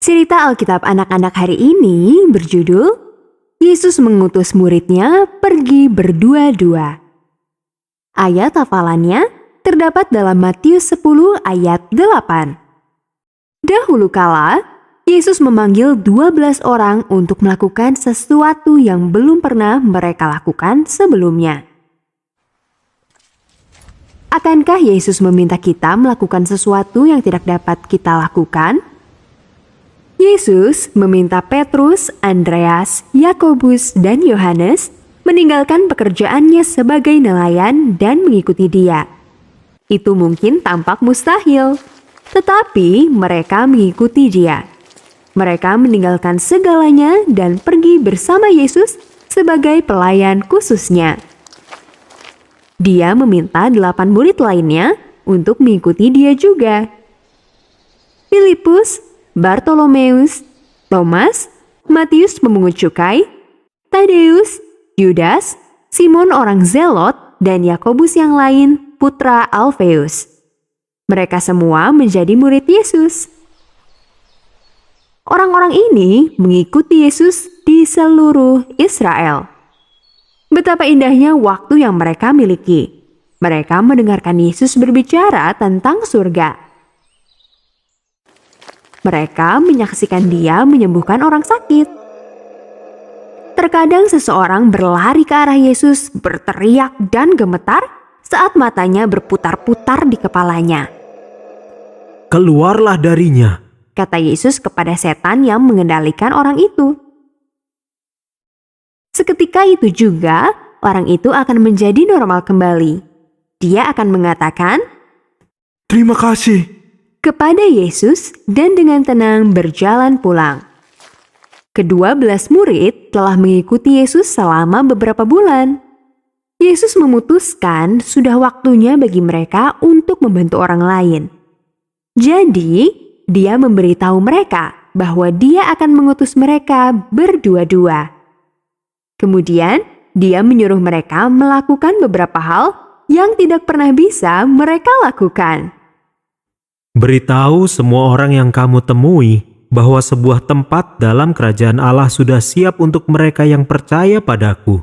Cerita Alkitab anak-anak hari ini berjudul Yesus mengutus muridnya pergi berdua-dua. Ayat hafalannya terdapat dalam Matius 10 ayat 8. Dahulu kala, Yesus memanggil 12 orang untuk melakukan sesuatu yang belum pernah mereka lakukan sebelumnya. Akankah Yesus meminta kita melakukan sesuatu yang tidak dapat kita lakukan? Yesus meminta Petrus, Andreas, Yakobus, dan Yohanes meninggalkan pekerjaannya sebagai nelayan dan mengikuti Dia. Itu mungkin tampak mustahil, tetapi mereka mengikuti Dia. Mereka meninggalkan segalanya dan pergi bersama Yesus sebagai pelayan khususnya. Dia meminta 8 murid lainnya untuk mengikuti Dia juga. Filipus, Bartolomeus, Thomas, Matius pemungut cukai, Tadeus, Yudas, Simon orang Zelot, dan Yakobus yang lain, putra Alfeus. Mereka semua menjadi murid Yesus. Orang-orang ini mengikuti Yesus di seluruh Israel. Betapa indahnya waktu yang mereka miliki. Mereka mendengarkan Yesus berbicara tentang surga. Mereka menyaksikan Dia menyembuhkan orang sakit. Terkadang seseorang berlari ke arah Yesus, berteriak dan gemetar saat matanya berputar-putar di kepalanya. "Keluarlah darinya," kata Yesus kepada setan yang mengendalikan orang itu. Seketika itu juga, orang itu akan menjadi normal kembali. Dia akan mengatakan, "Terima kasih," kepada Yesus dan dengan tenang berjalan pulang. Ke-12 murid telah mengikuti Yesus selama beberapa bulan. Yesus memutuskan sudah waktunya bagi mereka untuk membantu orang lain. Jadi, Dia memberitahu mereka bahwa Dia akan mengutus mereka berdua-dua. Kemudian, Dia menyuruh mereka melakukan beberapa hal yang tidak pernah bisa mereka lakukan. "Beritahu semua orang yang kamu temui bahwa sebuah tempat dalam kerajaan Allah sudah siap untuk mereka yang percaya padaku.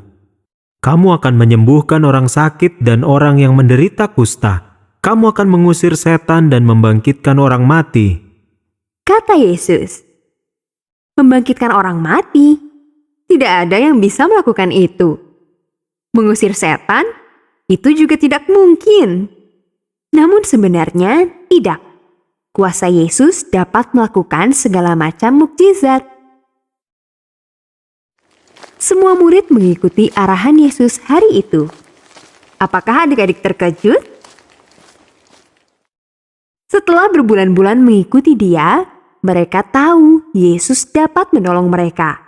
Kamu akan menyembuhkan orang sakit dan orang yang menderita kusta. Kamu akan mengusir setan dan membangkitkan orang mati," kata Yesus. Membangkitkan orang mati? Tidak ada yang bisa melakukan itu. Mengusir setan? Itu juga tidak mungkin. Namun sebenarnya tidak. Kuasa Yesus dapat melakukan segala macam mukjizat. Semua murid mengikuti arahan Yesus hari itu. Apakah adik-adik terkejut? Setelah berbulan-bulan mengikuti Dia, mereka tahu Yesus dapat menolong mereka.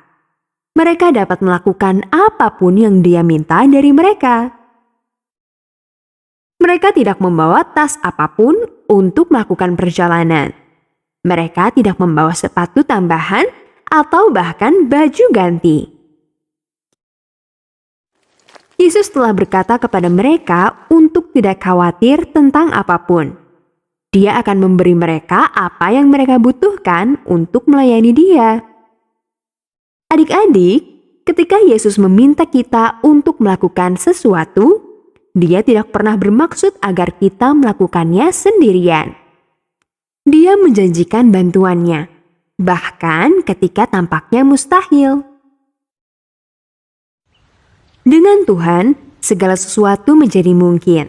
Mereka dapat melakukan apapun yang Dia minta dari mereka. Mereka tidak membawa tas apapun untuk melakukan perjalanan. Mereka tidak membawa sepatu tambahan atau bahkan baju ganti. Yesus telah berkata kepada mereka untuk tidak khawatir tentang apapun. Dia akan memberi mereka apa yang mereka butuhkan untuk melayani Dia. Adik-adik, ketika Yesus meminta kita untuk melakukan sesuatu, Dia tidak pernah bermaksud agar kita melakukannya sendirian. Dia menjanjikan bantuannya, bahkan ketika tampaknya mustahil. Dengan Tuhan, segala sesuatu menjadi mungkin.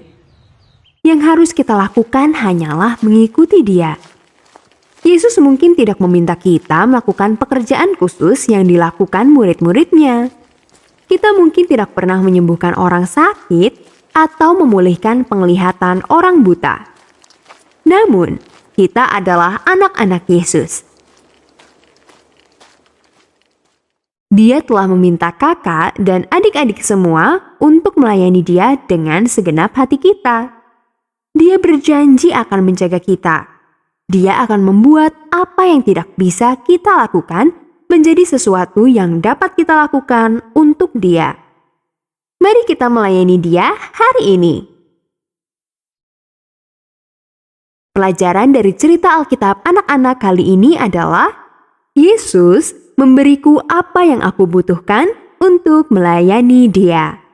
Yang harus kita lakukan hanyalah mengikuti Dia. Yesus mungkin tidak meminta kita melakukan pekerjaan khusus yang dilakukan murid-muridnya. Kita mungkin tidak pernah menyembuhkan orang sakit atau memulihkan penglihatan orang buta. Namun, kita adalah anak-anak Yesus. Dia telah meminta kakak dan adik-adik semua untuk melayani Dia dengan segenap hati kita. Dia berjanji akan menjaga kita. Dia akan membuat apa yang tidak bisa kita lakukan menjadi sesuatu yang dapat kita lakukan untuk Dia. Mari kita melayani Dia hari ini. Pelajaran dari cerita Alkitab anak-anak kali ini adalah Yesus memberiku apa yang aku butuhkan untuk melayani Dia.